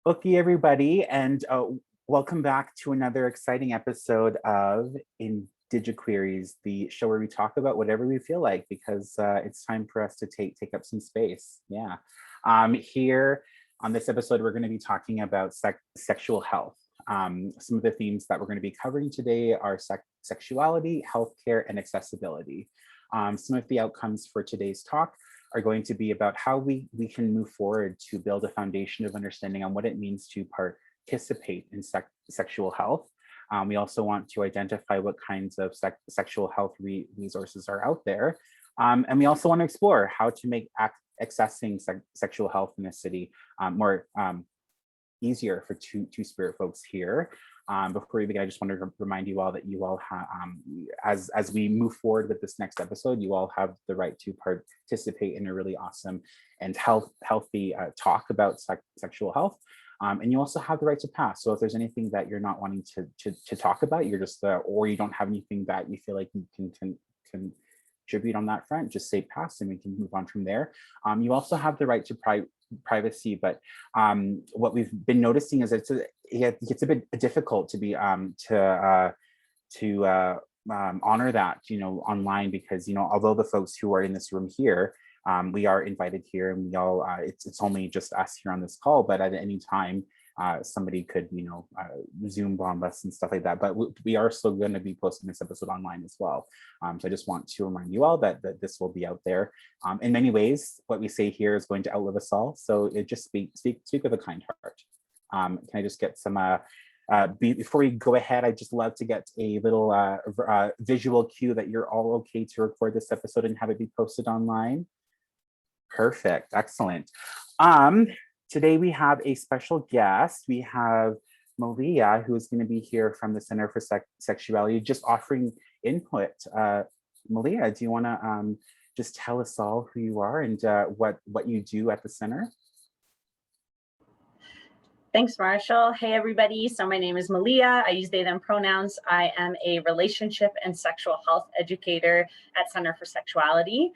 Okay, everybody, and welcome back to another exciting episode of Indigiqueries, the show where we talk about whatever we feel like because it's time for us to take up some space. Yeah. Here on this episode, we're going to be talking about sexual health. Some of the themes that we're going to be covering today are sexuality, healthcare, and accessibility. Some of the outcomes for today's talk are going to be about how we can move forward to build a foundation of understanding on what it means to participate in sexual health. We also want to identify what kinds of sexual health resources are out there. And we also want to explore how to make accessing sexual health in the city more easier for two-spirit folks here. Before we begin, I just want to remind you all that you all have, as we move forward with this next episode, you all have the right to participate in a really awesome and healthy talk about sexual health. And you also have the right to pass. So if there's anything that you're not wanting to talk about, you're just, or you don't have anything that you feel like you can contribute on that front, just say pass and we can move on from there. You also have the right to privacy, but what we've been noticing is it gets a bit difficult to be honor that online, because although the folks who are in this room here, we are invited here, and we all it's only just us here on this call, but at any time somebody could Zoom bomb us and stuff like that. But we are still going to be posting this episode online as well. So I just want to remind you all that this will be out there. In many ways, what we say here is going to outlive us all. So it just speak with a kind heart. Can I just get some before we go ahead, I'd just love to get a little visual cue that you're all okay to record this episode and have it be posted online. Perfect. Excellent. Today we have a special guest. We have Melia, who is going to be here from the Center for Sexuality, just offering input. Melia, do you want to just tell us all who you are and what you do at the center? Thanks, Marshall. Hey, everybody. So my name is Melia. I use they, them pronouns. I am a relationship and sexual health educator at Center for Sexuality.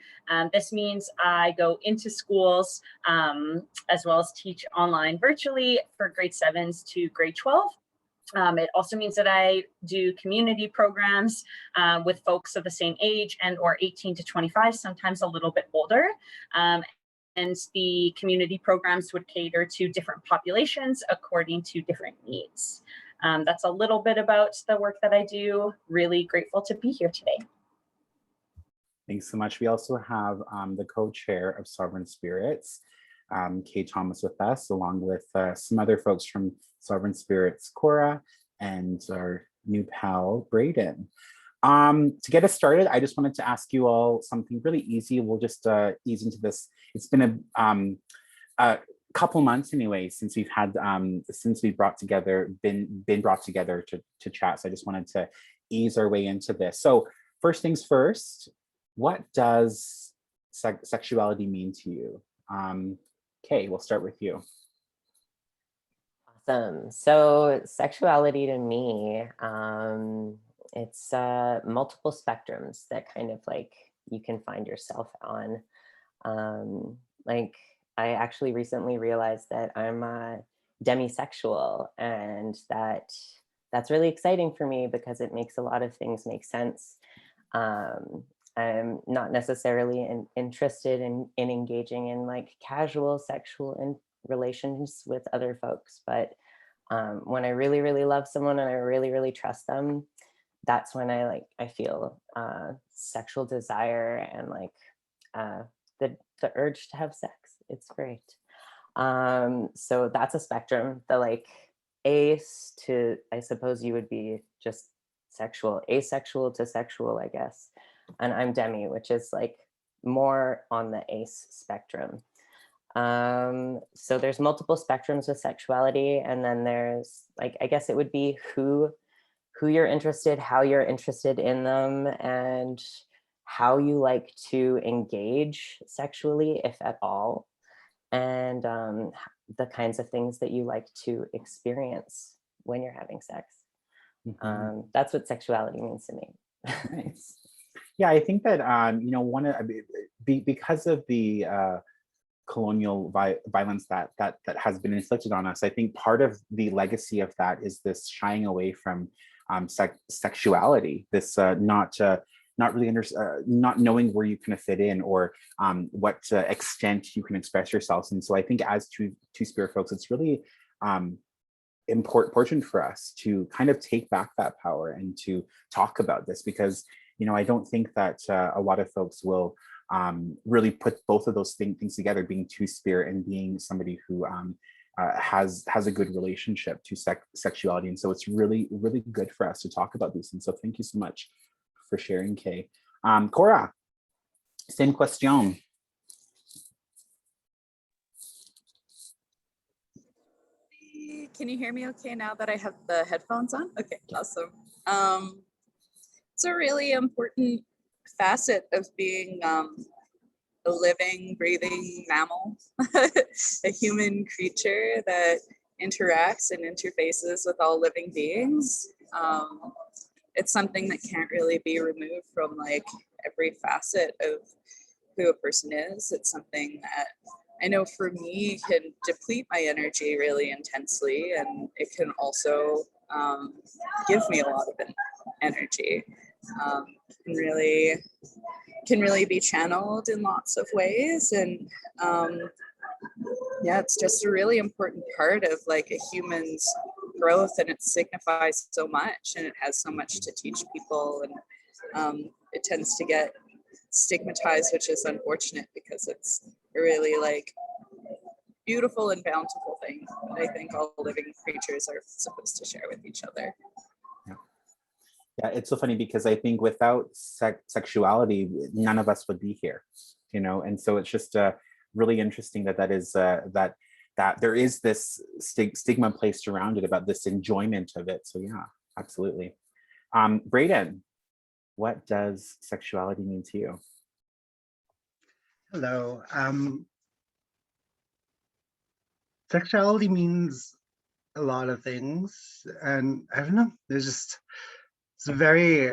This means I go into schools as well as teach online virtually for grade 7s to grade 12. It also means that I do community programs with folks of the same age and or 18 to 25, sometimes a little bit older. And the community programs would cater to different populations according to different needs. That's a little bit about the work that I do. Really grateful to be here today. Thanks so much. We also have the co-chair of Sovereign Spirits, Kay Thomas, with us, along with some other folks from Sovereign Spirits, Kora, and our new pal, Braeden. To get us started, I just wanted to ask you all something really easy. We'll just ease into this. It's been a couple months anyway since we've had since we been brought together to chat. So I just wanted to ease our way into this. So first things first, what does sexuality mean to you? Kay, we'll start with you. Awesome. So sexuality to me, it's multiple spectrums that kind of like you can find yourself on. Like I actually recently realized that I'm demisexual, and that's really exciting for me because it makes a lot of things make sense. I'm not necessarily interested in engaging in like casual sexual relations with other folks, but when I really, really love someone and I really, really trust them, that's when I feel sexual desire and like the urge to have sex. It's great. So that's a spectrum. The like ace to, I suppose you would be just sexual, asexual to sexual, I guess. And I'm demi, which is like more on the ace spectrum. So there's multiple spectrums with sexuality, and then there's like, I guess it would be who you're interested, how you're interested in them, and how you like to engage sexually, if at all, and the kinds of things that you like to experience when you're having sex. Mm-hmm. That's what sexuality means to me. Nice. Yeah, I think that one of because of the colonial violence that has been inflicted on us. I think part of the legacy of that is this shying away from sexuality, this not really not knowing where you kind of fit in, or what extent you can express yourselves. And so I think as two-spirit folks, it's really important for us to kind of take back that power and to talk about this, because I don't think that a lot of folks will really put both of those things together, being two-spirit and being somebody who has a good relationship to sexuality. And so it's really, really good for us to talk about these things. So thank you so much for sharing, Kay. Kora, same question. Can you hear me okay now that I have the headphones on? Okay, awesome. It's a really important facet of being a living, breathing mammal, a human creature that interacts and interfaces with all living beings. It's something that can't really be removed from like every facet of who a person is. It's something that I know for me can deplete my energy really intensely, and it can also give me a lot of energy. Can really be channeled in lots of ways, and yeah, it's just a really important part of like a human's growth, and it signifies so much, and it has so much to teach people, and it tends to get stigmatized, which is unfortunate because it's a really like beautiful and bountiful thing that I think all living creatures are supposed to share with each other. Yeah, it's so funny because I think without sexuality, none of us would be here, and so it's just really interesting that is that there is this stigma placed around it about this enjoyment of it. So yeah, absolutely. Braeden, what does sexuality mean to you? Hello. Sexuality means a lot of things, and I don't know, it's a very,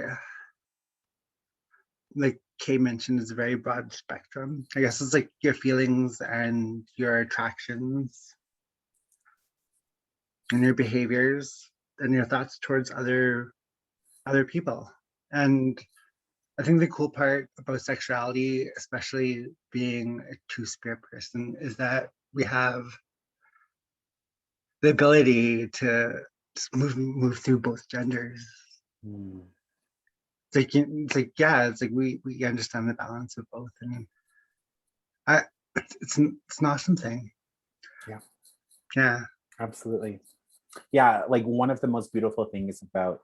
like Kay mentioned, it's a very broad spectrum. I guess it's like your feelings and your attractions and your behaviors and your thoughts towards other people. And I think the cool part about sexuality, especially being a two-spirit person, is that we have the ability to just move through both genders. It's like we understand the balance of both, and it's an awesome thing. Yeah, absolutely. Yeah, like one of the most beautiful things about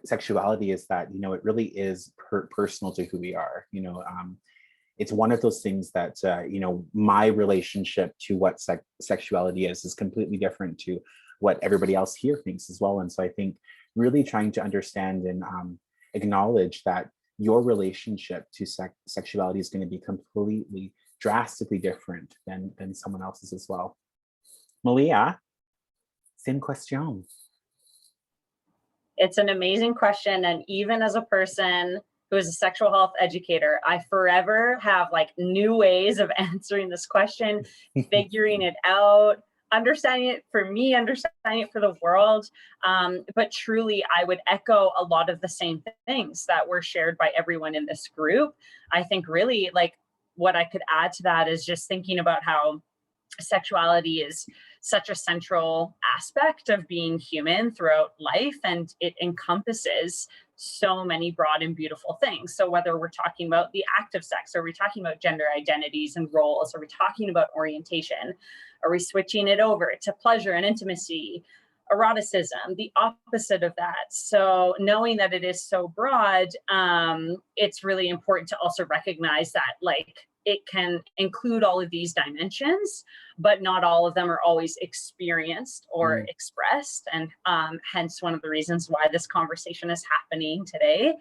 sexuality is that it really is personal to who we are. It's one of those things that my relationship to what sexuality is completely different to what everybody else here thinks as well. And so I think really trying to understand and acknowledge that your relationship to sexuality is going to be completely drastically different than someone else's as well. Melia, same question. It's an amazing question. And even as a person who is a sexual health educator, I forever have like new ways of answering this question, figuring it out, understanding it for me, understanding it for the world. But truly, I would echo a lot of the same things that were shared by everyone in this group. I think really like what I could add to that is just thinking about how sexuality is such a central aspect of being human throughout life, and it encompasses so many broad and beautiful things. So whether we're talking about the act of sex, or we're talking about gender identities and roles, or we're talking about orientation, are we switching it over to pleasure and intimacy, eroticism, the opposite of that. So knowing that it is so broad, it's really important to also recognize that like it can include all of these dimensions, but not all of them are always experienced or expressed. And hence one of the reasons why this conversation is happening today.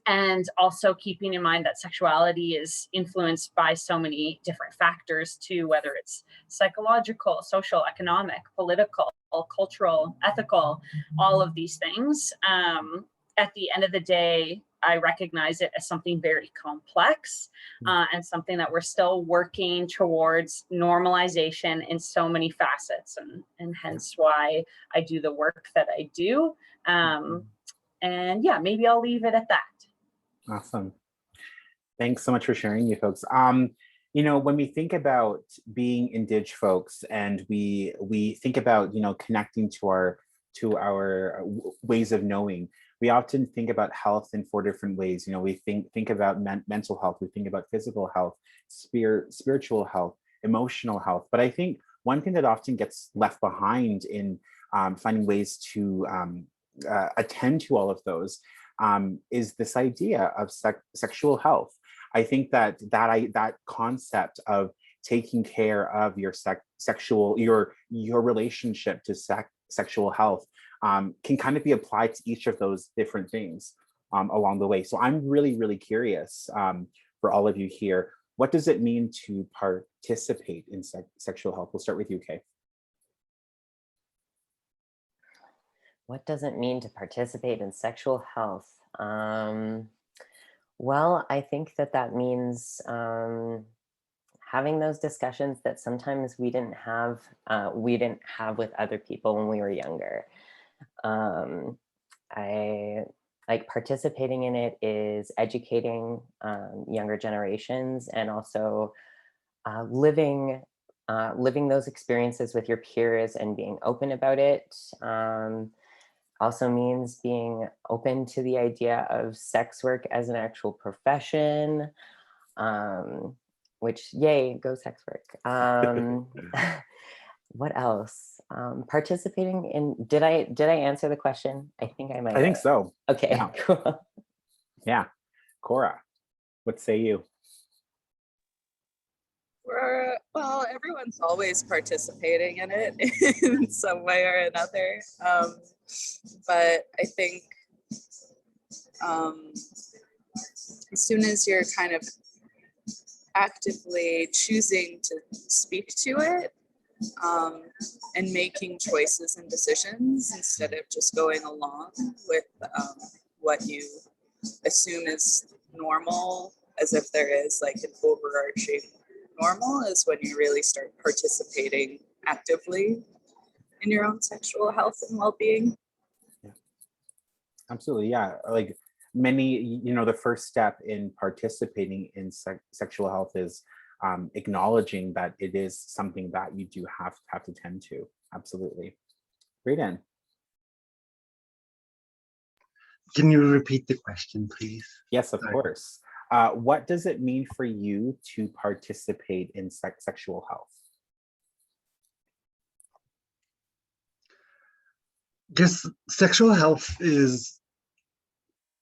And also keeping in mind that sexuality is influenced by so many different factors too, whether it's psychological, social, economic, political, cultural, ethical, all of these things. At the end of the day, I recognize it as something very complex and something that we're still working towards normalization in so many facets, and hence why I do the work that I do. And yeah, maybe I'll leave it at that. Awesome. Thanks so much for sharing, you folks. You know, when we think about being Indig folks, and we think about, you know, connecting to our ways of knowing, we often think about health in 4 different ways. You know, we think about mental health, we think about physical health, spiritual health, emotional health. But I think one thing that often gets left behind in finding ways to attend to all of those is this idea of sexual health. I think that concept of taking care of your your relationship to sexual health can kind of be applied to each of those different things along the way. So I'm really curious for all of you here, what does it mean to participate in sexual health? We'll start with you, Kay. What does it mean to participate in sexual health? Well, I think that means having those discussions that sometimes we didn't have with other people when we were younger. I like participating in it is educating younger generations, and also living those experiences with your peers and being open about it. Also means being open to the idea of sex work as an actual profession, which, yay, go sex work. What else? Participating in, did I answer the question? I think I might I think have. so. Okay, Yeah. cool. Yeah. Cora, what say you? Well, everyone's always participating in it in some way or another. But I think as soon as you're kind of actively choosing to speak to it and making choices and decisions instead of just going along with what you assume is normal, as if there is like an overarching normal, is when you really start participating actively in your own sexual health and well-being. Yeah. Absolutely, yeah. Like many, you know, the first step in participating in sexual health is acknowledging that it is something that you do have to tend to. Absolutely. Braeden. Can you repeat the question, please? Yes, of Sorry. course. What does it mean for you to participate in sexual health? Just sexual health is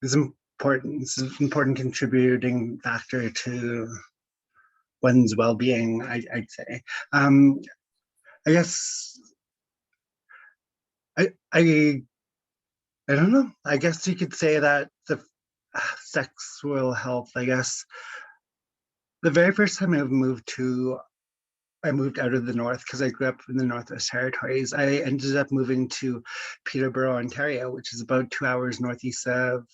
important. It's an important contributing factor to one's well-being, I'd say. I guess I don't know. I guess you could say that the sexual health, I guess, the very first time I moved out of the north, because I grew up in the Northwest Territories. I ended up moving to Peterborough, Ontario, which is about 2 hours northeast of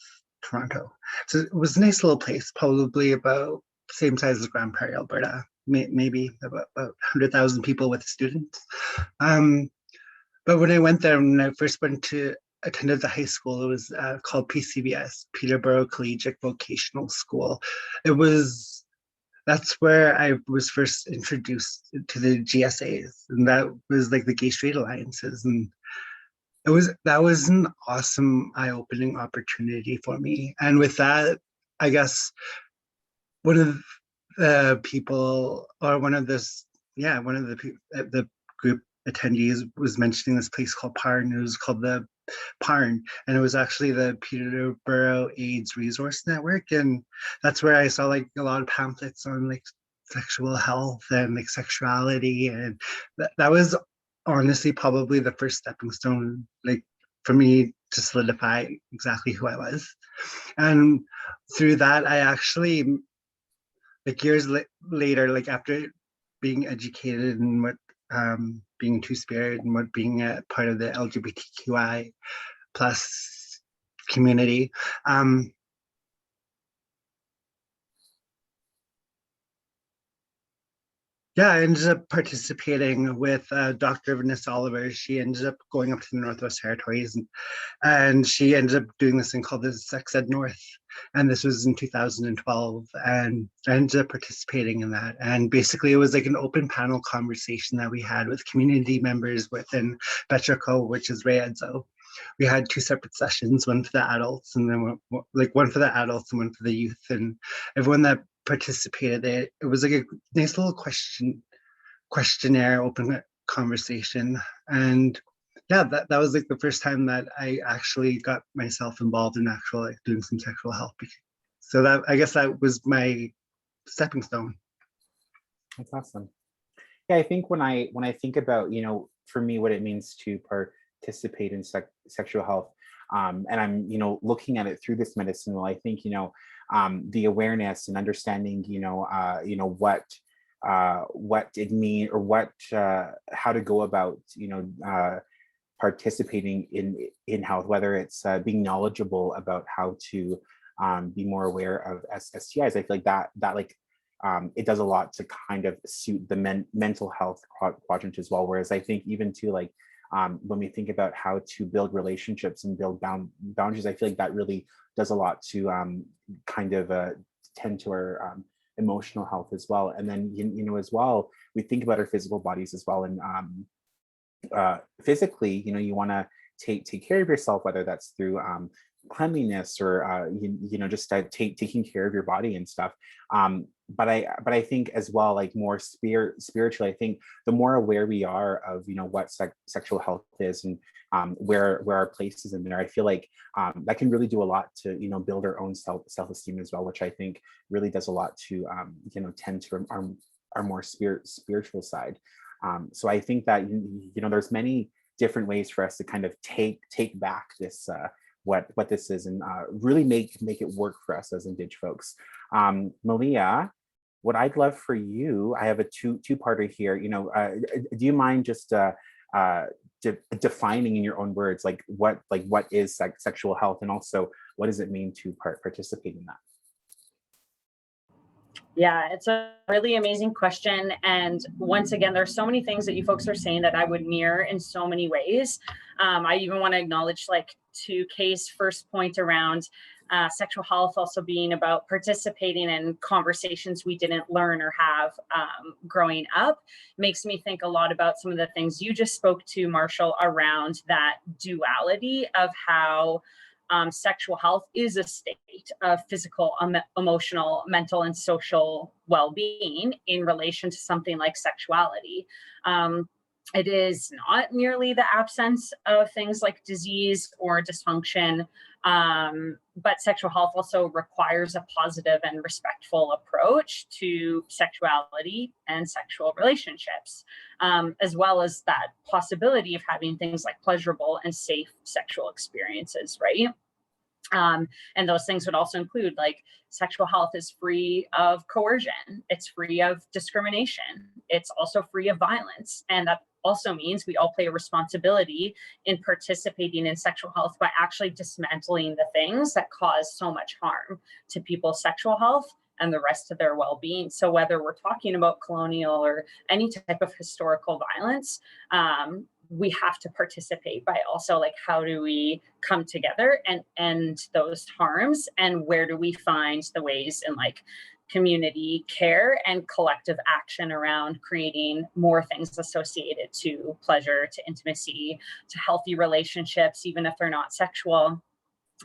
Toronto. So it was a nice little place, probably about the same size as Grand Prairie, Alberta, maybe about 100,000 people with students. But when I went there, when I first attended the high school, it was called PCVS, Peterborough Collegiate Vocational School. That's where I was first introduced to the GSAs, and that was like the Gay Straight Alliances, and that was an awesome, eye-opening opportunity for me. And with that, I guess one of the people, or one of the group attendees was mentioning this place called Parn. It was called the Parn, and it was actually the Peterborough AIDS Resource Network, and that's where I saw like a lot of pamphlets on like sexual health and like sexuality, and that was honestly probably the first stepping stone, like for me to solidify exactly who I was. And through that, I actually, like years later, like after being educated in what being two-spirit and what being a part of the LGBTQI plus community, Yeah, I ended up participating with Dr. Vanessa Oliver. She ended up going up to the Northwest Territories, and she ended up doing this thing called the Sex Ed North. And this was in 2012. And I ended up participating in that. And basically, it was like an open panel conversation that we had with community members within Betraco, which is Reedzo. We had two separate sessions, one for the adults and then one for the adults and one for the youth. And everyone that participated, it was like a nice little questionnaire, open conversation. And yeah, that was like the first time that I actually got myself involved in actual like doing some sexual health. So that, I guess that was my stepping stone. That's awesome. Yeah, I think when I think about, for me, what it means to participate in sexual health, and I'm, looking at it through this medicine, well, I think, the awareness and understanding, what it means, or how to go about, participating in health, whether it's being knowledgeable about how to be more aware of STIs. I feel like that like it does a lot to kind of suit the mental health quadrant as well. Whereas I think even to like when we think about how to build relationships and build boundaries, I feel like that really does a lot to kind of tend to our emotional health as well. And then as well, we think about our physical bodies as well. And physically, you want to take care of yourself, whether that's through cleanliness or just taking care of your body and stuff. But I think as well, like more spiritually, I think the more aware we are of what sexual health is and where our place is in there, I feel like that can really do a lot to build our own self-esteem as well, which I think really does a lot to tend to our more spiritual side. So I think that there's many different ways for us to kind of take back this what this is and really make it work for us as Indig folks. Melia, what I'd love for you, I have a two-parter here. Do you mind just defining in your own words like what is sexual health, and also what does it mean to participate in that? Yeah, it's a really amazing question. And once again, there's so many things that you folks are saying that I would mirror in so many ways. I even want to acknowledge, like, to Kay's first point around sexual health also being about participating in conversations we didn't learn or have growing up. Makes me think a lot about some of the things you just spoke to, Marshall, around that duality of how sexual health is a state of physical, emotional, mental, and social well-being in relation to something like sexuality. It is not merely the absence of things like disease or dysfunction, but sexual health also requires a positive and respectful approach to sexuality and sexual relationships, as well as that possibility of having things like pleasurable and safe sexual experiences, right? And those things would also include, like, sexual health is free of coercion, it's free of discrimination, it's also free of violence. And that also means we all play a responsibility in participating in sexual health by actually dismantling the things that cause so much harm to people's sexual health and the rest of their well-being. So whether we're talking about colonial or any type of historical violence, we have to participate by also, like, how do we come together and end those harms, and where do we find the ways in, like, community care and collective action around creating more things associated to pleasure, to intimacy, to healthy relationships, even if they're not sexual.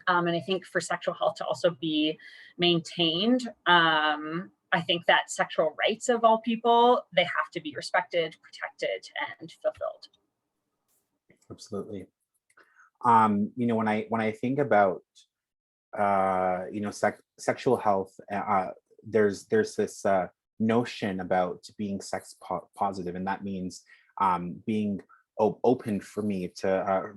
And I think for sexual health to also be maintained, I think that sexual rights of all people, they have to be respected, protected, and fulfilled. Absolutely. When I think about sexual health, there's this notion about being sex positive, and that means being open for me to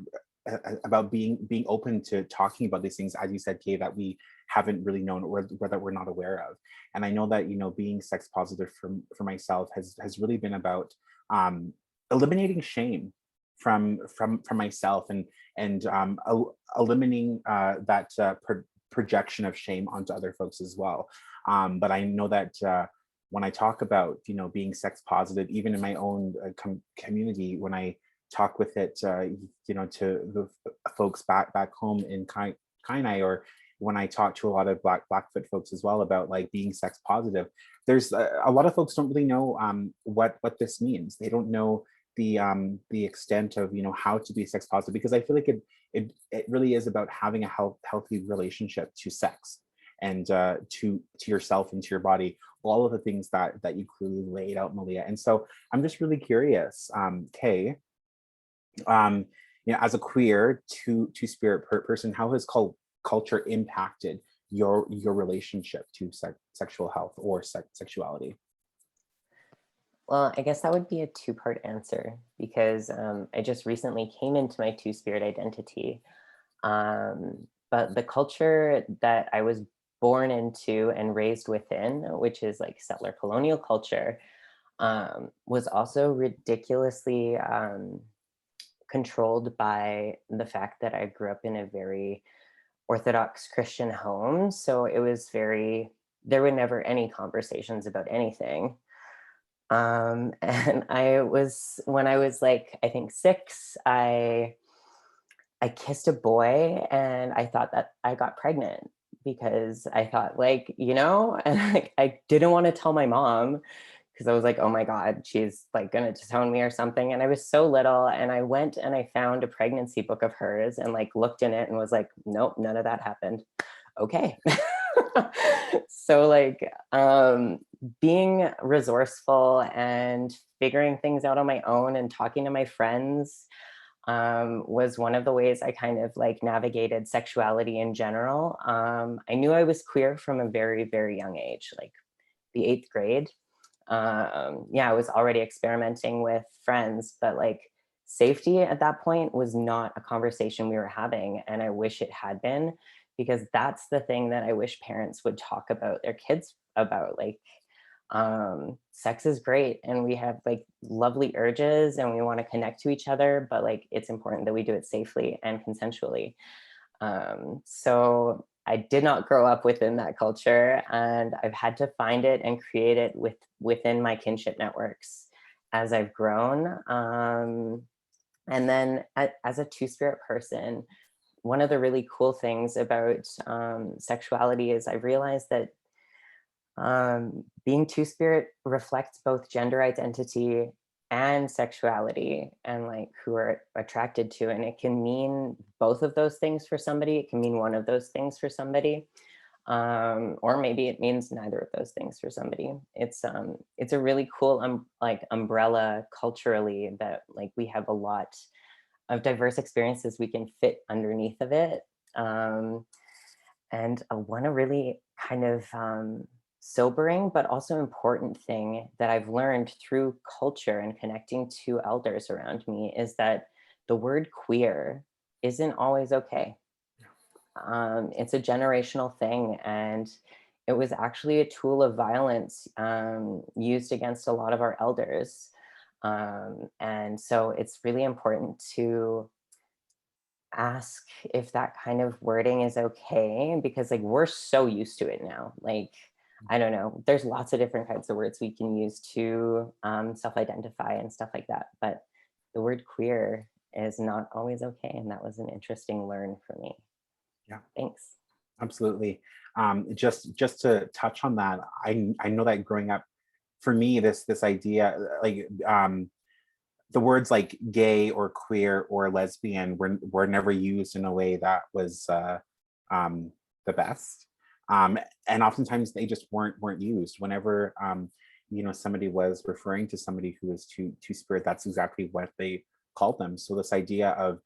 about being open to talking about these things, as you said, Kay, that we haven't really known, or that we're not aware of. And I know that being sex positive for myself has really been about eliminating shame from myself, and eliminating that projection of shame onto other folks as well. But I know that when I talk about, being sex positive, even in my own community, when I talk with it, to the folks back home in Kainai, or when I talk to a lot of Blackfoot folks as well about like being sex positive, there's a lot of folks don't really know what this means. They don't know the extent of how to be sex positive, because I feel like it really is about having a healthy relationship to sex, and to yourself and to your body, all of the things that you clearly laid out, Melia. And so I'm just really curious, Kay, as a queer two-spirit person, how has culture impacted your relationship to sexual health or sexuality? Well, I guess that would be a two-part answer, because I just recently came into my two-spirit identity. But the culture that I was born into and raised within, which is like settler colonial culture, was also ridiculously controlled by the fact that I grew up in a very Orthodox Christian home. So it was there were never any conversations about anything. And when I was like, I think 6, I kissed a boy, and I thought that I got pregnant, because I thought, like, and like, I didn't want to tell my mom, because I was like, oh my God, she's like gonna disown me or something. And I was so little, and I went and I found a pregnancy book of hers and like looked in it and was like, nope, none of that happened. Okay. So like being resourceful and figuring things out on my own and talking to my friends was one of the ways I kind of like navigated sexuality in general. I knew I was queer from a very, very young age, like the 8th grade. I was already experimenting with friends, but like safety at that point was not a conversation we were having. And I wish it had been, because that's the thing that I wish parents would talk about their kids about. Like, sex is great, and we have like lovely urges, and we want to connect to each other, but like it's important that we do it safely and consensually. So I did not grow up within that culture, and I've had to find it and create it within my kinship networks as I've grown. And then as a two-spirit person, one of the really cool things about sexuality is I realized that being two-spirit reflects both gender identity and sexuality, and like who are attracted to, and it can mean both of those things for somebody. It can mean one of those things for somebody, or maybe it means neither of those things for somebody. It's a really cool like umbrella culturally, that like we have a lot of diverse experiences we can fit underneath of it. And one a really kind of sobering but also important thing that I've learned through culture and connecting to elders around me is that the word queer isn't always okay. It's a generational thing, and it was actually a tool of violence used against a lot of our elders. And so it's really important to ask if that kind of wording is okay, because like we're so used to it now. Like, I don't know, there's lots of different kinds of words we can use to self-identify and stuff like that, but the word queer is not always okay, and that was an interesting learn for me. Yeah, thanks. Absolutely. Just to touch on that, I know that growing up, for me, this idea, like the words like gay or queer or lesbian were never used in a way that was the best. And oftentimes they just weren't used. Whenever somebody was referring to somebody who was two-spirit, that's exactly what they called them. So this idea of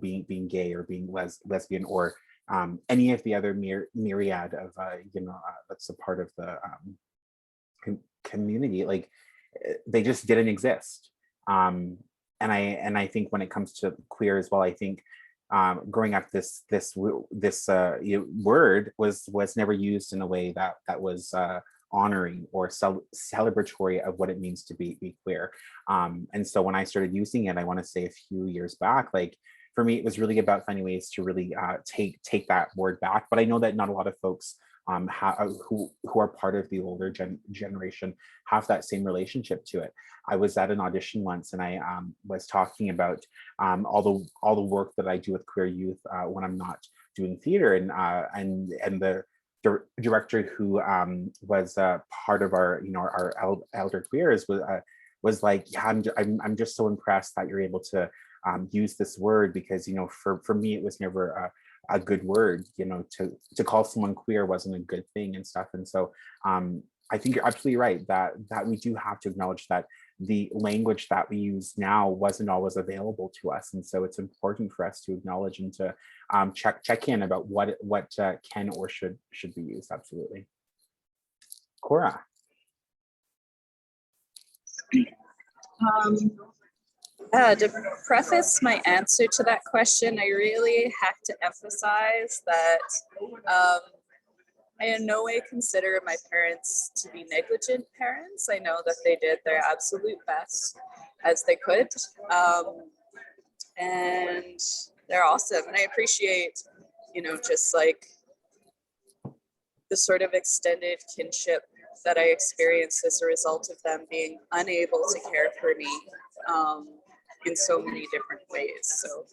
being gay or being lesbian, or any of the other myriad of that's a part of the community, like they just didn't exist. And I think when it comes to queer as well, I think growing up, this word was never used in a way that was honoring or celebratory of what it means to be queer. And so when I started using it, I want to say a few years back, like for me, it was really about finding ways to really take that word back. But I know that not a lot of folks who are part of the older generation have that same relationship to it. I was at an audition once, and I was talking about all the work that I do with queer youth when I'm not doing theater, and the director who was part of our our elder queers was like, yeah, I'm just so impressed that you're able to use this word, because for me it was never a good word. To call someone queer wasn't a good thing and stuff. And so I think you're absolutely right that we do have to acknowledge that the language that we use now wasn't always available to us, and so it's important for us to acknowledge and to check in about what can or should be used. Absolutely. Kora. To preface my answer to that question, I really have to emphasize that I in no way consider my parents to be negligent parents. I know that they did their absolute best as they could, and they're awesome. And I appreciate, just like the sort of extended kinship that I experienced as a result of them being unable to care for me in so many different ways. So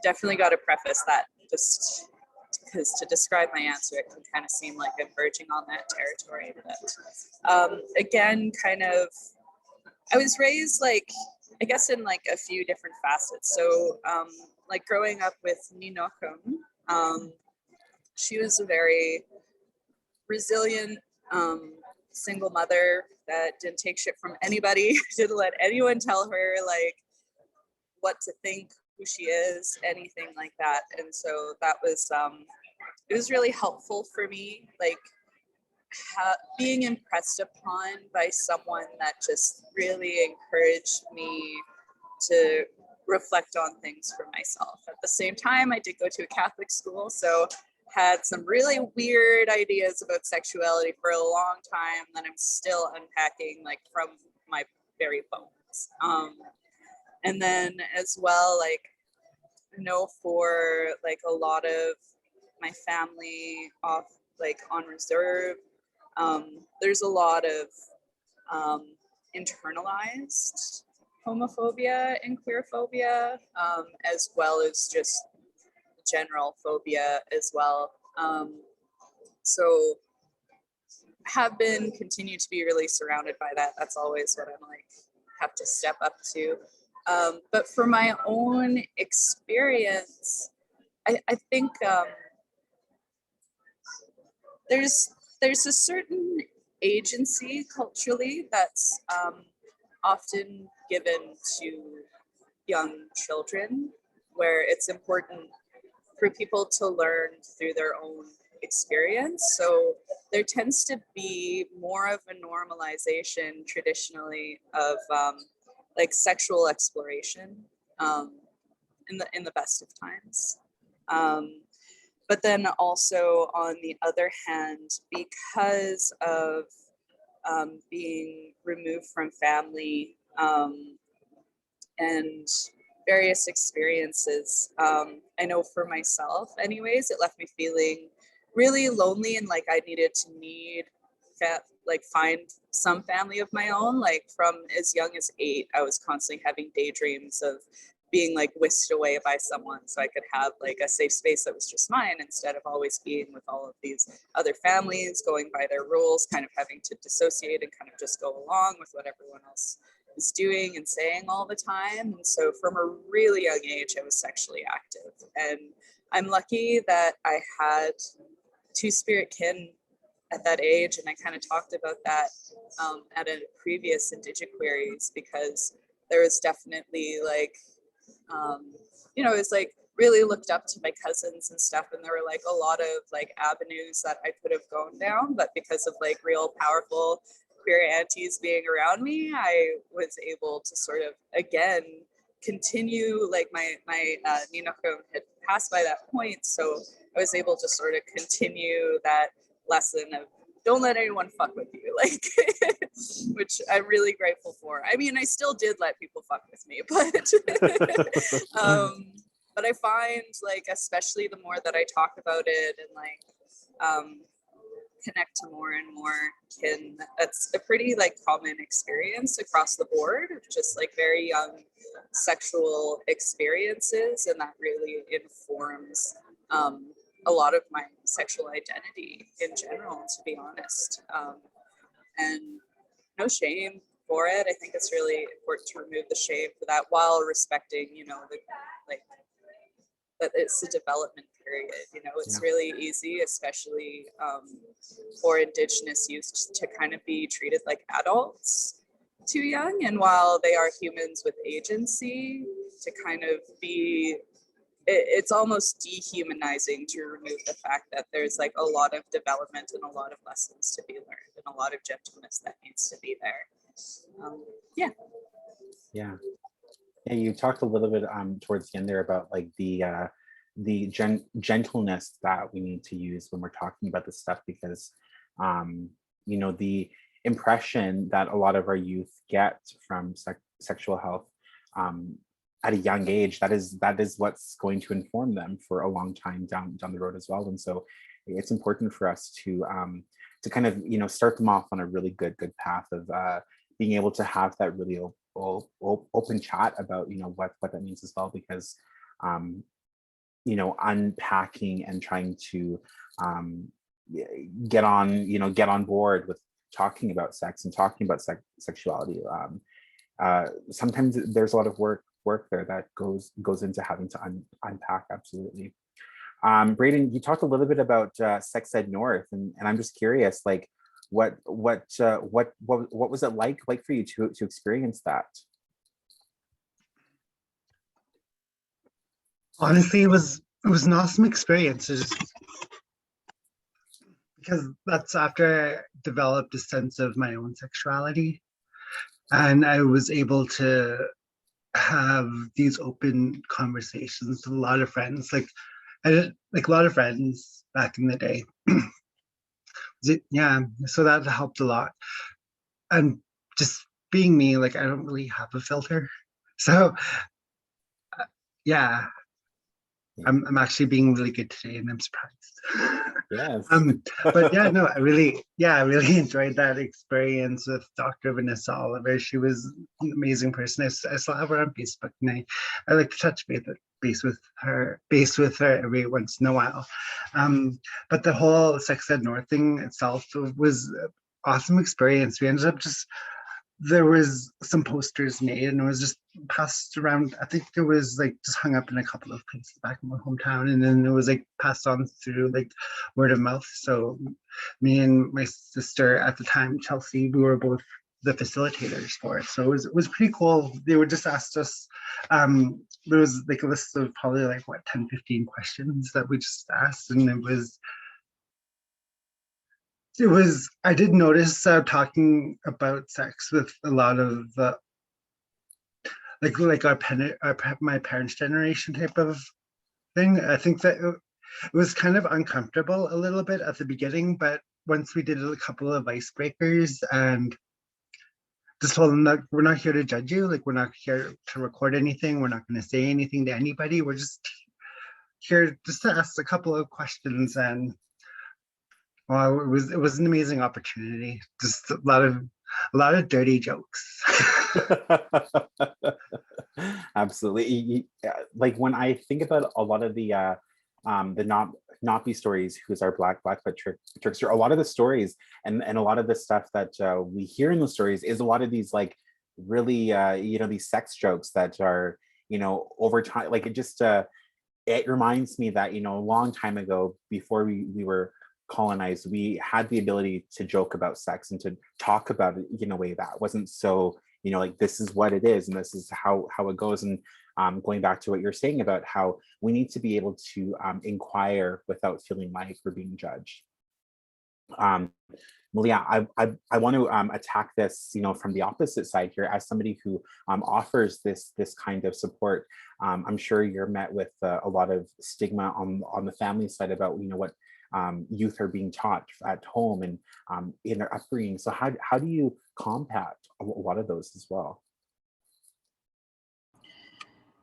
definitely got to preface that, just because to describe my answer, it can kind of seem like I'm verging on that territory. But again, kind of, I was raised like, I guess in like a few different facets. So like growing up with Ninokum, she was a very resilient single mother that didn't take shit from anybody, didn't let anyone tell her like what to think, who she is, anything like that. And so that was it was really helpful for me, like being impressed upon by someone that just really encouraged me to reflect on things for myself. At the same time, I did go to a Catholic school, so had some really weird ideas about sexuality for a long time that I'm still unpacking, like from my very bones. And then as well, like, for like a lot of my family off, like on reserve, there's a lot of internalized homophobia and queerphobia, as well as just general phobia as well. So have been, continue to be really surrounded by that. That's always what I'm like, have to step up to. But for my own experience, I think there's a certain agency culturally that's often given to young children, where it's important for people to learn through their own experience. So there tends to be more of a normalization traditionally of like sexual exploration in the best of times. But then also on the other hand, because of being removed from family and various experiences, I know for myself anyways, it left me feeling really lonely, and like I needed to find some family of my own. Like from as young as 8, I was constantly having daydreams of being like whisked away by someone so I could have like a safe space that was just mine, instead of always being with all of these other families, going by their rules, kind of having to dissociate and kind of just go along with what everyone else is doing and saying all the time. And so from a really young age, I was sexually active, and I'm lucky that I had 2 spirit kin at that age. And I kind of talked about that at a previous Indigiqueries, because there was definitely like, it was like really looked up to my cousins and stuff, and there were like a lot of like avenues that I could have gone down, but because of like real powerful queer aunties being around me, I was able to sort of again continue, like my Ninako had passed by that point, so I was able to sort of continue that lesson of don't let anyone fuck with you, like, which I'm really grateful for. I mean, I still did let people fuck with me, but I find like, especially the more that I talk about it and like connect to more and more kin. That's a pretty like common experience across the board of just like very young sexual experiences, and that really informs a lot of my sexual identity in general, to be honest. And no shame for it. I think it's really important to remove the shame for that while respecting, you know, the like that it's a development period. You know, it's really easy, especially for Indigenous youth, to kind of be treated like adults too young. And while they are humans with agency, to kind of be, it's almost dehumanizing to remove the fact that there's like a lot of development and a lot of lessons to be learned and a lot of gentleness that needs to be there. Yeah, you talked a little bit towards the end there about like the gentleness that we need to use when we're talking about this stuff, because you know, the impression that a lot of our youth get from sexual health at a young age, that is what's going to inform them for a long time down the road as well. And so it's important for us to kind of, you know, start them off on a really good path of being able to have that really open chat about, you know, what that means as well, because you know, unpacking and trying to get on board with talking about sex and talking about sexuality. Sometimes there's a lot of work there that goes into having to unpack. Absolutely. Braeden, you talked a little bit about Sex Ed North, and I'm just curious, like, what was it like for you to experience that? Honestly, it was an awesome experience. Because that's after I developed a sense of my own sexuality, and I was able to have these open conversations with a lot of friends. Like I did, like a lot of friends back in the day. Yeah, so that helped a lot. And just being me, like I don't really have a filter, so yeah, I'm actually being really good today, and I'm surprised. Yes. But yeah, no, I really enjoyed that experience with Dr. Vanessa Oliver. She was an amazing person. I still have her on Facebook, and I like to touch base with her every once in a while. But the whole Sex Ed North thing itself was an awesome experience. We ended up there was some posters made, and it was just passed around. I think it was like just hung up in a couple of places back in my hometown, and then it was like passed on through like word of mouth. So me and my sister at the time, Chelsea, we were both the facilitators for it. So it was pretty cool. They would just asked us, there was like a list of probably like 10-15 questions that we just asked, and I did notice talking about sex with a lot of like my parents' generation type of thing. I think that it was kind of uncomfortable a little bit at the beginning, but once we did a couple of icebreakers and just told them that we're not here to judge you, like we're not here to record anything, we're not going to say anything to anybody, we're just here just to ask a couple of questions. And well, it was an amazing opportunity. Just a lot of dirty jokes. Absolutely. Like when I think about a lot of the not be stories, who's our Blackfoot trickster, a lot of the stories and a lot of the stuff that we hear in the stories is a lot of these like really you know, these sex jokes that are, you know, over time, like it reminds me that, you know, a long time ago, before we were colonized, we had the ability to joke about sex and to talk about it in a way that wasn't so, you know, like this is what it is and this is how it goes. And going back to what you're saying about how we need to be able to inquire without feeling like we're being judged. Melia, I want to attack this, you know, from the opposite side here, as somebody who offers this kind of support. I'm sure you're met with a lot of stigma on the family side about, you know, what youth are being taught at home and in their upbringing. So how do you combat a lot of those as well?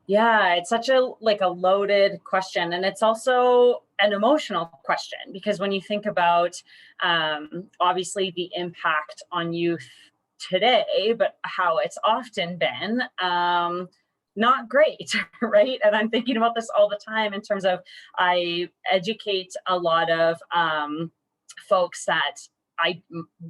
Yeah, it's such a loaded question, and it's also an emotional question, because when you think about obviously the impact on youth today, but how it's often been not great, right? And I'm thinking about this all the time in terms of, I educate a lot of folks that I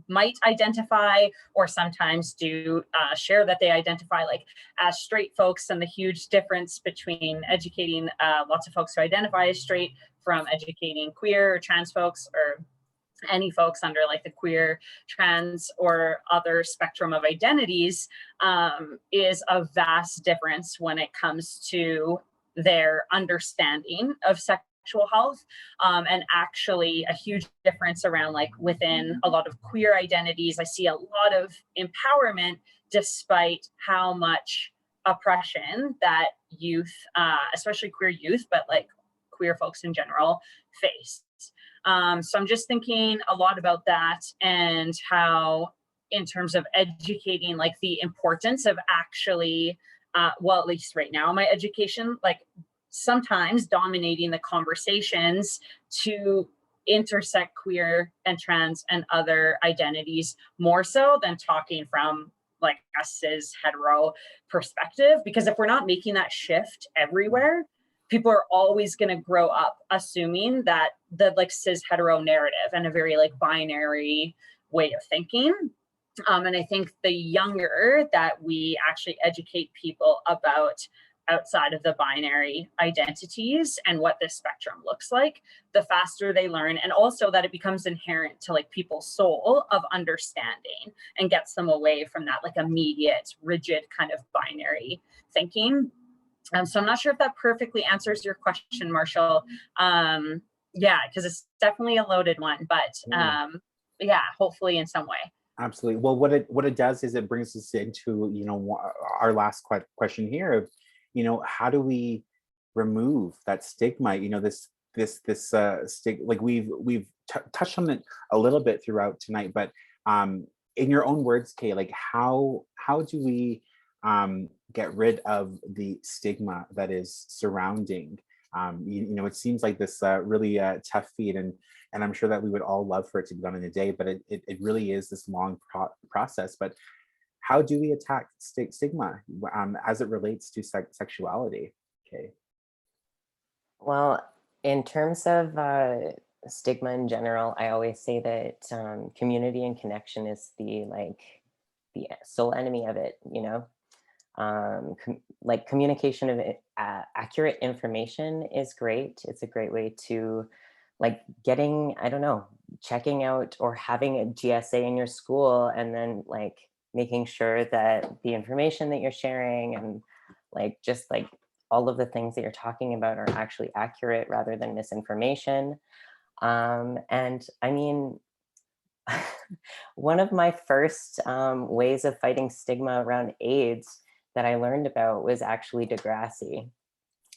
might identify, or sometimes do share that they identify like as straight folks, and the huge difference between educating lots of folks who identify as straight from educating queer or trans folks, or any folks under like the queer, trans, or other spectrum of identities, is a vast difference when it comes to their understanding of sexual health, and actually a huge difference around like within a lot of queer identities. I see a lot of empowerment despite how much oppression that youth, especially queer youth, but like queer folks in general, face. So I'm just thinking a lot about that, and how, in terms of educating, like the importance of actually, well, at least right now in my education, like sometimes dominating the conversations to intersect queer and trans and other identities more so than talking from like a cis hetero perspective. Because if we're not making that shift everywhere, people are always going to grow up assuming that the like cis hetero narrative and a very like binary way of thinking. And I think the younger that we actually educate people about outside of the binary identities and what this spectrum looks like, the faster they learn, and also that it becomes inherent to like people's soul of understanding, and gets them away from that like immediate rigid kind of binary thinking. So I'm not sure if that perfectly answers your question, Marshall. Yeah, because it's definitely a loaded one, but yeah, hopefully in some way. Absolutely. Well, what it does is it brings us into, you know, our last question here of, you know, how do we remove that stigma? You know, this like we've touched on it a little bit throughout tonight, but in your own words, Kay, like how do we get rid of the stigma that is surrounding? You know, it seems like this really tough feat, and I'm sure that we would all love for it to be done in a day, but it really is this long process. But how do we attack stigma as it relates to sexuality? Okay. Well, in terms of stigma in general, I always say that community and connection is the sole enemy of it, you know? Like communication of accurate information is great. It's a great way to like getting, I don't know, checking out or having a GSA in your school, and then like making sure that the information that you're sharing and like just like all of the things that you're talking about are actually accurate rather than misinformation. And I mean, one of my first ways of fighting stigma around AIDS that I learned about was actually Degrassi,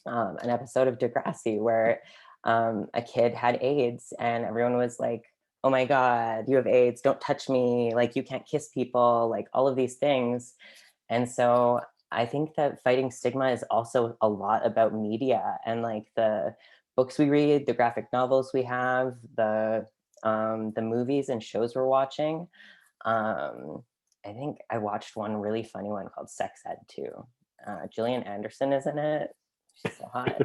an episode of Degrassi where a kid had AIDS and everyone was like, oh my God, you have AIDS, don't touch me, like you can't kiss people, like all of these things. And so I think that fighting stigma is also a lot about media and like the books we read, the graphic novels we have, the movies and shows we're watching. I think I watched one really funny one called Sex Ed too. Gillian Anderson is in it. She's so hot.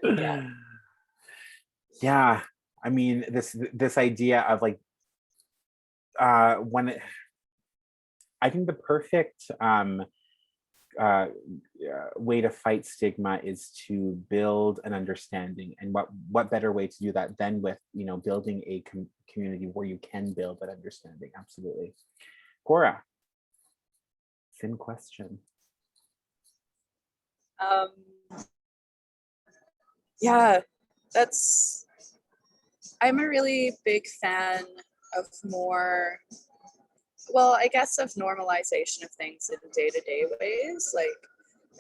Yeah. Yeah. I mean, this idea of like when I think the perfect way to fight stigma is to build an understanding, and what better way to do that than with, you know, building a community where you can build that understanding. Absolutely. Kora, same question. Yeah, I'm a really big fan of more, well, I guess of normalization of things in day-to-day ways. Like,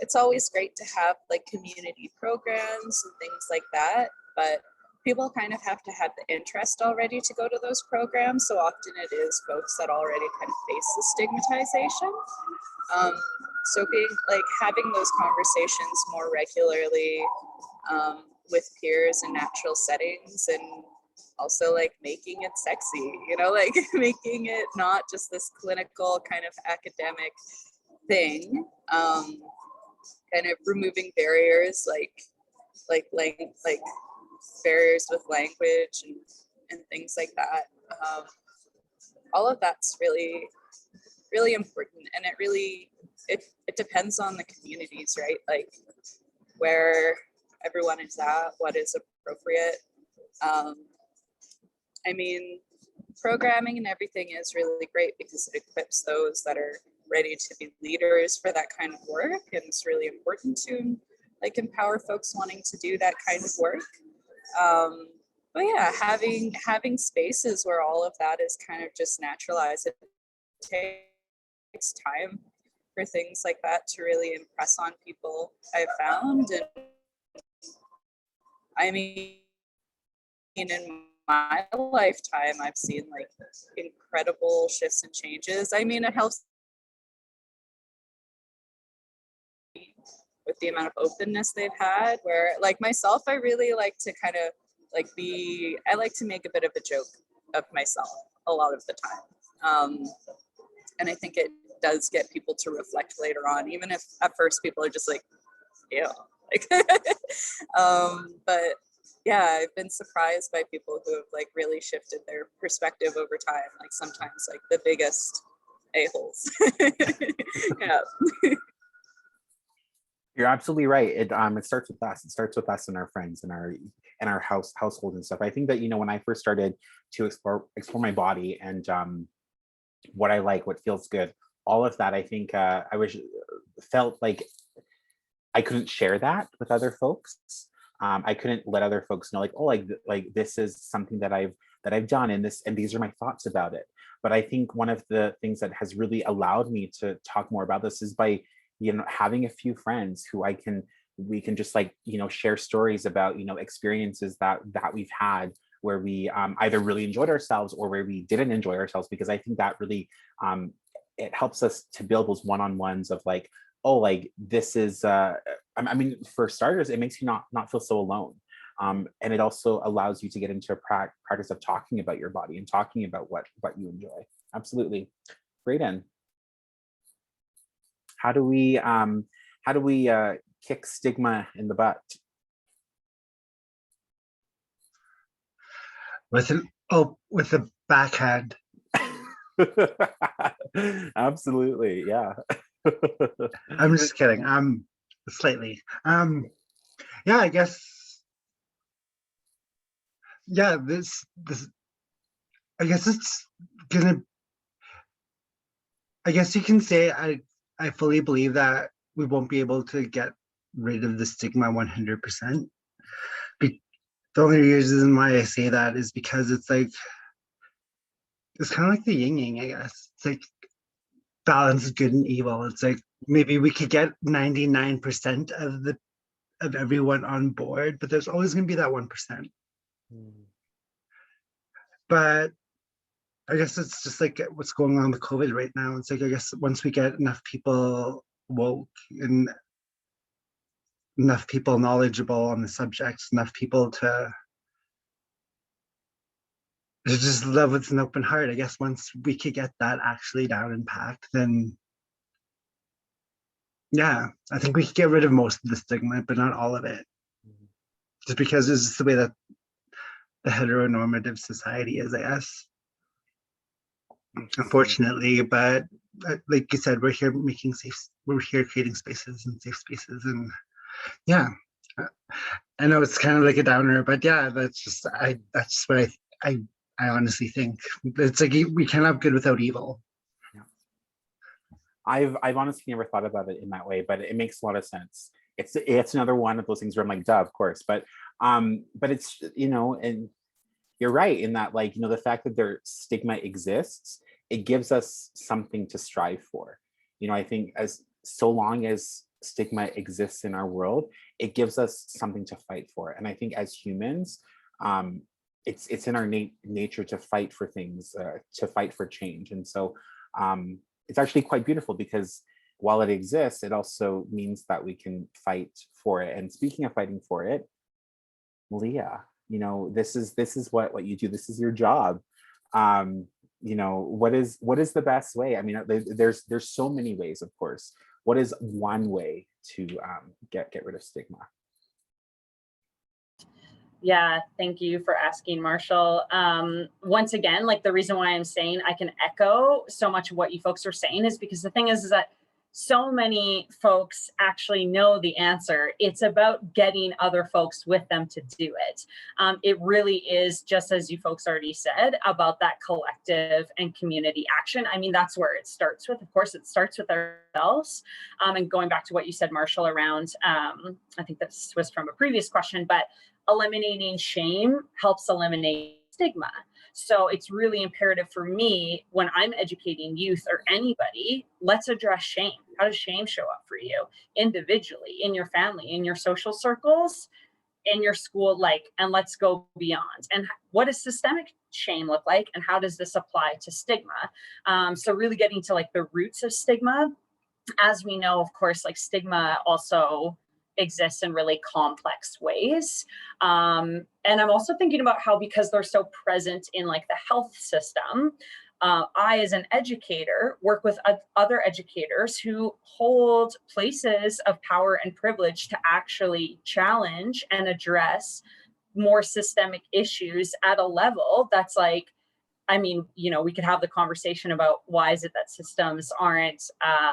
it's always great to have like community programs and things like that, but people kind of have to have the interest already to go to those programs. So often it is folks that already kind of face the stigmatization. So being like having those conversations more regularly with peers in natural settings, and also like making it sexy, you know, like making it not just this clinical kind of academic thing, kind of removing barriers like barriers with language and things like that. All of that's really important, and it depends on the communities, right? Like where everyone is at, what is appropriate. I mean, programming and everything is really great because it equips those that are ready to be leaders for that kind of work, and it's really important to like empower folks wanting to do that kind of work. But yeah, having spaces where all of that is kind of just naturalized. It takes time for things like that to really impress on people, I've found. And I mean, in my lifetime, I've seen like incredible shifts and changes. I mean, it helps with the amount of openness they've had, where like myself, I really like to kind of like I like to make a bit of a joke of myself a lot of the time. And I think it does get people to reflect later on, even if at first people are just like, yeah, like, but yeah, I've been surprised by people who have like really shifted their perspective over time. Like sometimes like the biggest a-holes. Yeah. You're absolutely right. It starts with us. It starts with us and our friends and our household and stuff. I think that, you know, when I first started to explore my body and what I like, what feels good, all of that, I think felt like I couldn't share that with other folks. I couldn't let other folks know, like, oh, like this is something that I've done, and these are my thoughts about it. But I think one of the things that has really allowed me to talk more about this is by, you know, having a few friends who we can just like, you know, share stories about, you know, experiences that we've had where we either really enjoyed ourselves or where we didn't enjoy ourselves, because I think that really it helps us to build those one-on-ones of like, oh, like this is I mean, for starters, it makes you not feel so alone. And it also allows you to get into a practice of talking about your body and talking about what you enjoy. Absolutely. Braeden, how do we kick stigma in the butt? With a backhand. Absolutely, yeah. I'm just kidding. Slightly. Yeah, I guess. Yeah, this. I guess it's gonna. I guess you can say I fully believe that we won't be able to get rid of the stigma 100%. The only reason why I say that is because it's like it's kind of like the yin yang. I guess it's like balance of good and evil. It's like maybe we could get 99% of everyone on board, but there's always going to be that 1%. But I guess it's just like what's going on with COVID right now. It's like, I guess once we get enough people woke and enough people knowledgeable on the subjects, enough people to just love with an open heart, I guess once we could get that actually down and packed, then yeah, I think we could get rid of most of the stigma, but not all of it. Just because it's just the way that the heteronormative society is, I guess. Unfortunately, but like you said, we're here creating spaces and safe spaces, and yeah, I know it's kind of like a downer, but yeah, that's what I honestly think. It's like we can't have good without evil. Yeah. I've honestly never thought about it in that way, but it makes a lot of sense. It's another one of those things where I'm like, duh, of course, but it's, you know, and you're right in that, like, you know, the fact that their stigma exists, it gives us something to strive for. You know, I think as so long as stigma exists in our world, it gives us something to fight for. And I think as humans, it's in our nature to fight for things, to fight for change. And so it's actually quite beautiful because while it exists, it also means that we can fight for it. And speaking of fighting for it, Melia, you know, this is what you do. This is your job. You know, what is the best way? I mean, there's so many ways, of course. What is one way to get rid of stigma? Yeah, thank you for asking, Marshall. Once again, like the reason why I'm saying I can echo so much of what you folks are saying is because the thing is that so many folks actually know the answer. It's about getting other folks with them to do it. It really is, just as you folks already said, about that collective and community action. I mean, that's where it starts with. Of course, it starts with ourselves. And going back to what you said, Marshall, around, I think this was from a previous question, but eliminating shame helps eliminate stigma. So it's really imperative for me when I'm educating youth or anybody, let's address shame. How does shame show up for you individually, in your family, in your social circles, in your school, and let's go beyond. And what does systemic shame look like? And how does this apply to stigma? So really getting to the roots of stigma. As we know, of course, stigma also exists in really complex ways. And I'm also thinking about how, because they're so present in the health system, I, as an educator, work with other educators who hold places of power and privilege to actually challenge and address more systemic issues at a level that's I mean, we could have the conversation about why is it that systems aren't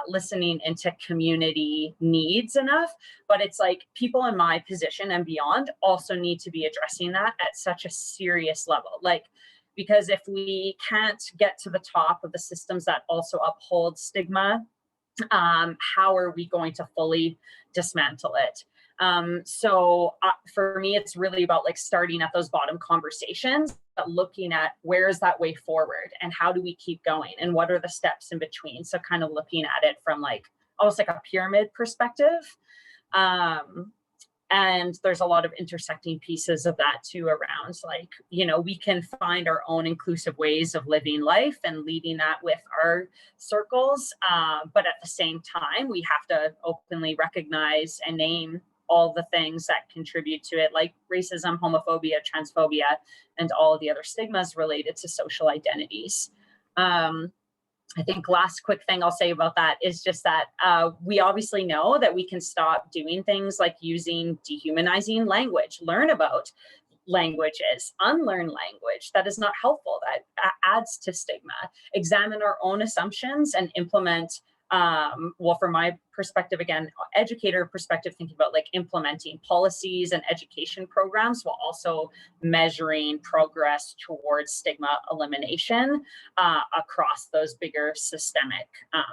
listening into community needs enough, but it's people in my position and beyond also need to be addressing that at such a serious level. Because if we can't get to the top of the systems that also uphold stigma, how are we going to fully dismantle it? So for me, it's really about starting at those bottom conversations, but looking at where is that way forward and how do we keep going and what are the steps in between. So kind of looking at it from almost a pyramid perspective. And there's a lot of intersecting pieces of that too around we can find our own inclusive ways of living life and leading that with our circles. But at the same time, we have to openly recognize and name all the things that contribute to it, like racism, homophobia, transphobia, and all of the other stigmas related to social identities. I think last quick thing I'll say about that is just that we obviously know that we can stop doing things like using dehumanizing language, learn about languages, unlearn language that is not helpful, that adds to stigma, examine our own assumptions and implement well, from my perspective, again, educator perspective, thinking about implementing policies and education programs while also measuring progress towards stigma elimination across those bigger systemic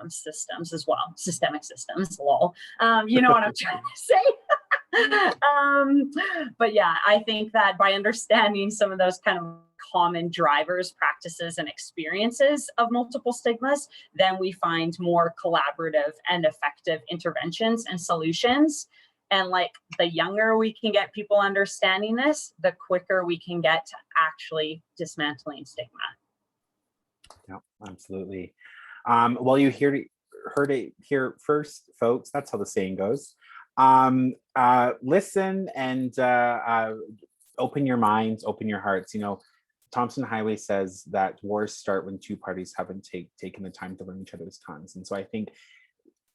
systems as well. Systemic systems, lol. You know what I'm trying to say? But yeah, I think that by understanding some of those kind of common drivers, practices, and experiences of multiple stigmas, then we find more collaborative and effective interventions and solutions. And the younger we can get people understanding this, the quicker we can get to actually dismantling stigma. Yeah, absolutely. Well, you heard it here first, folks. That's how the saying goes. Listen and open your minds, open your hearts. Thompson Highway says that wars start when two parties haven't taken the time to learn each other's tongues. And so I think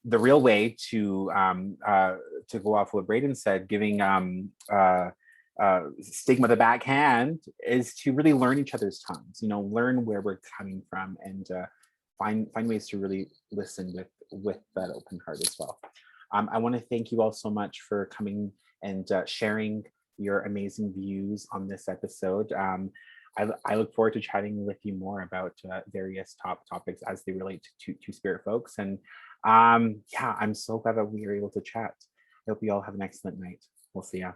the real way to go off what Braeden said, giving stigma the backhand, is to really learn each other's tongues, learn where we're coming from and find ways to really listen with that open heart as well. I want to thank you all so much for coming and sharing your amazing views on this episode. I look forward to chatting with you more about various topics as they relate to spirit folks. And yeah, I'm so glad that we were able to chat. I hope you all have an excellent night. We'll see ya.